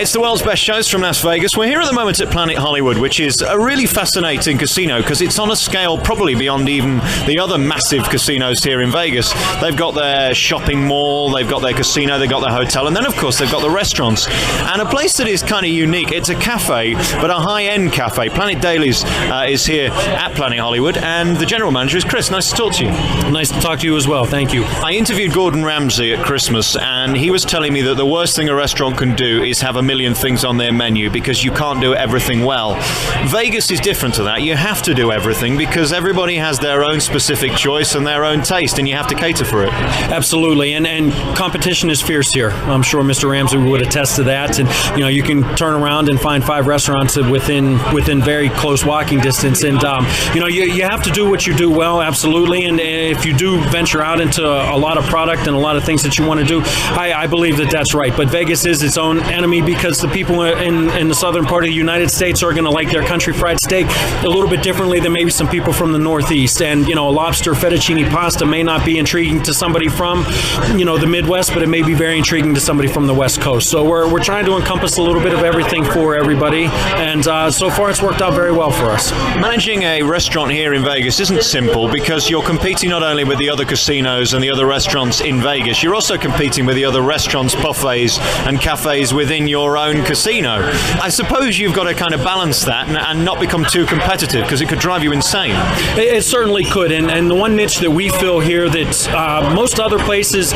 It's the world's best shows from Las Vegas. We're here at the moment at Planet Hollywood, which is a really fascinating casino because it's on a scale probably beyond even the other massive casinos here in Vegas. They've got their shopping mall, they've got their casino, they've got their hotel, and then of course they've got the restaurants. And a place that is kind of unique, it's a cafe, but a high-end cafe. Planet Dailies is here at Planet Hollywood, and the general manager is Chris. Nice to talk to you. Nice to talk to you as well, thank you. I interviewed Gordon Ramsay at Christmas, and he was telling me that the worst thing a restaurant can do is have a million things on their menu because you can't do everything well. Vegas is different to that. You have to do everything because everybody has their own specific choice and their own taste, and you have to cater for it. Absolutely, and competition is fierce here. I'm sure Mr. Ramsay would attest to that. And you can turn around and find 5 restaurants within very close walking distance. And you have to do what you do well, absolutely. And if you do venture out into a lot of product and a lot of things that you want to do, I believe that that's right. But Vegas is its own enemy because the people in the southern part of the United States are going to like their country fried steak a little bit differently than maybe some people from the Northeast. And a lobster fettuccine pasta may not be intriguing to somebody from the Midwest, but it may be very intriguing to somebody from the West Coast. So we're trying to encompass a little bit of everything for everybody, and so far it's worked out very well for us. Managing a restaurant here in Vegas isn't simple because you're competing not only with the other casinos and the other restaurants in Vegas, you're also competing with the other restaurants, buffets and cafes within your own casino. I suppose you've got to kind of balance that and not become too competitive because it could drive you insane. It certainly could, and the one niche that we feel here that most other places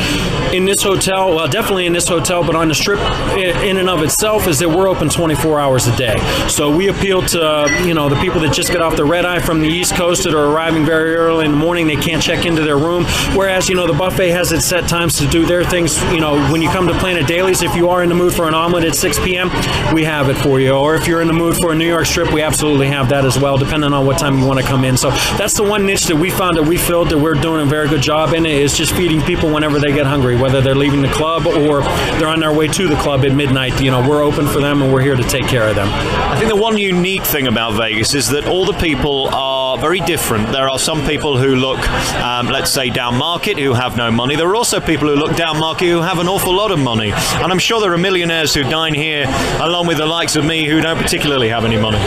in this hotel, well, definitely in this hotel, but on the Strip in and of itself, is that we're open 24 hours a day. So we appeal to the people that just get off the red eye from the East Coast that are arriving very early in the morning. They can't check into their room, whereas the buffet has its set times to do their things. When you come to Planet Dailies, if you are in the mood for an omelet at 6 p.m., we have it for you. Or if you're in the mood for a New York strip, we absolutely have that as well, depending on what time you want to come in. So that's the one niche that we found that we filled that we're doing a very good job in. Is just feeding people whenever they get hungry, whether they're leaving the club or they're on their way to the club at midnight. We're open for them and we're here to take care of them. I think the one unique thing about Vegas is that all the people are very different. There are some people who look, let's say, down market, who have no money. There are also people who look down market who have an awful lot of money. And I'm sure there are millionaires who dine here, along with the likes of me, who don't particularly have any money.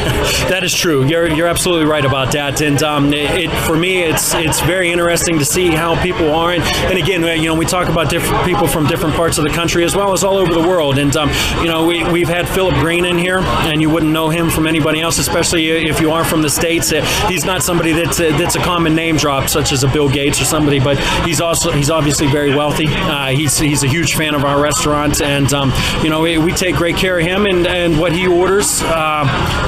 That is true. You're absolutely right about that. And for me, it's very interesting to see how people are. And again, we talk about different people from different parts of the country as well as all over the world. And we've had Philip Green in here, and you wouldn't know him from anybody else, especially if you are from the States. He's not somebody that's a common name drop, such as a Bill Gates or somebody, but he's obviously very wealthy. He's a huge fan of our restaurant, and we take great care of him, and what he orders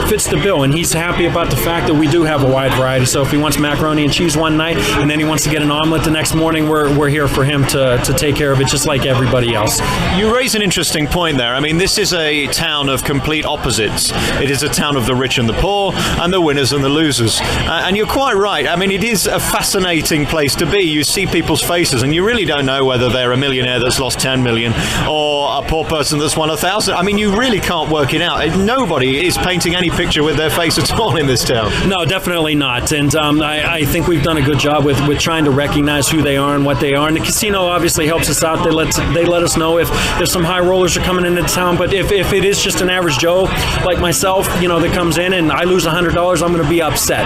fits the bill, and he's happy about the fact that we do have a wide variety. So if he wants macaroni and cheese one night, and then he wants to get an omelet the next morning, we're here for him to take care of it, just like everybody else. You raise an interesting point there. I mean, this is a town of complete opposites. It is a town of the rich and the poor, and the winners and the losers. And you're quite right. I mean, it is a fascinating place to be. You see people's faces, and you really don't know whether they're a millionaire that's lost 10 million or a poor person that's won 1,000. I mean, you really can't work it out. Nobody is painting any picture with their face at all in this town. No, definitely not. And I think we've done a good job with trying to recognize who they are and what they are. And the casino obviously helps us out. They let us know if some high rollers are coming into town. But if it is just an average Joe like myself, that comes in and I lose $100, I'm going to be upset.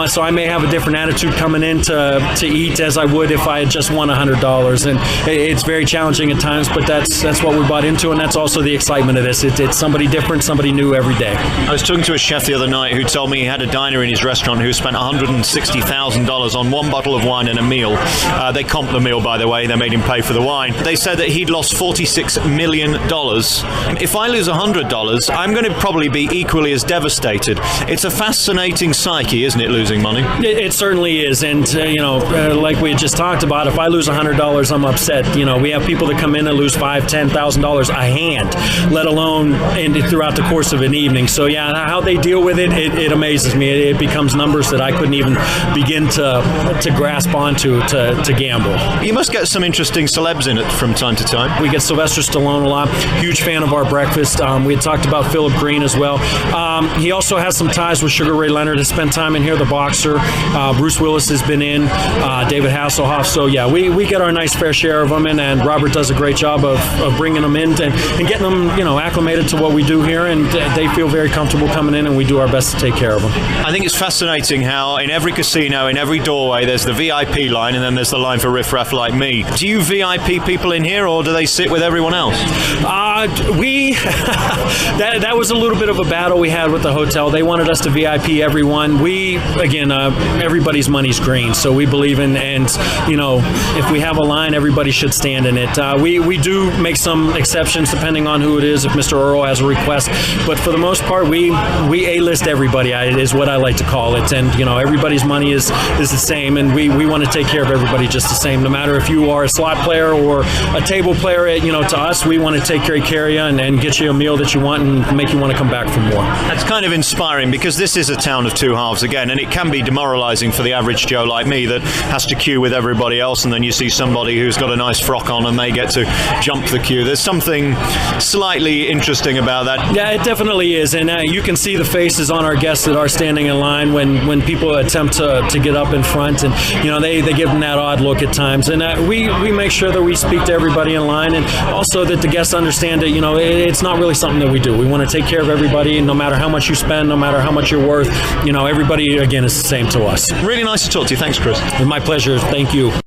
So I may have a different attitude coming in to eat as I would if I had just won $100. And it's very challenging at times, but that's what we bought into, and that's also the excitement of this. It's somebody different, somebody new every day. I was talking to a chef the other night who told me he had a diner in his restaurant who spent $160,000 on one bottle of wine and a meal. They comped the meal, by the way. They made him pay for the wine. They said that he'd lost $46 million. If I lose $100, I'm going to probably be equally as devastated. It's a fascinating psyche, isn't it, losing money? It certainly is. And, like we just talked about, if I lose $100, I'm upset. We have people that come in and lose $5,000, $10,000 a hand, let alone throughout the course of an evening. So, yeah, how they deal with it amazes me. It becomes numbers that I couldn't even begin to grasp onto to gamble. You must get some interesting celebs in it from time to time. We get Sylvester Stallone a lot. Huge fan of our breakfast. We had talked about Philip Green as well. He also has some ties with Sugar Ray Leonard. Has spent time in here, the boxer. Bruce Willis has been in. David Hasselhoff. So, yeah, we get our nice fair share of them, and Robert does a great job of bringing them in and getting them, acclimated to what we do here, and they feel very comfortable coming in, and we do our best to take care of them. I think it's fascinating how in every casino, in every doorway, there's the VIP line, and then there's the line for riffraff like me. Do you VIP people in here, or do they sit with everyone else? That was a little bit of a battle we had with the hotel. They wanted us to VIP everyone. Everybody's money's green, so we believe in, and if we have a line, everybody should stand in it. We do make some exceptions depending on who it is, if Mr. Earl has a request, but for the most part, we A-list everybody, is what I like to call it, and everybody's money is the same, and we want to take care of everybody just the same, no matter if you are a slot player or a table player. To us, we want to take care of you and get you a meal that you want and make you want to come back for more. That's kind of inspiring, because this is a town of two halves again, and it can be demoralizing for the average Joe like me that has to queue with everybody else, and then you see somebody who's got a nice frock on and they get to jump the queue. There's something slightly interesting about that. Yeah, it definitely is, and you can see the faces on our guests that are standing in line when people attempt to get up in front, and they give them that odd look at times, and we make sure that we speak to everybody in line, and also that the guests understand that it's not really something that we do. We want to take care of everybody, no matter how much you spend, no matter how much you're worth. Everybody again is the same to us. Really nice to talk to you. Thanks, Chris. My pleasure. Thank you.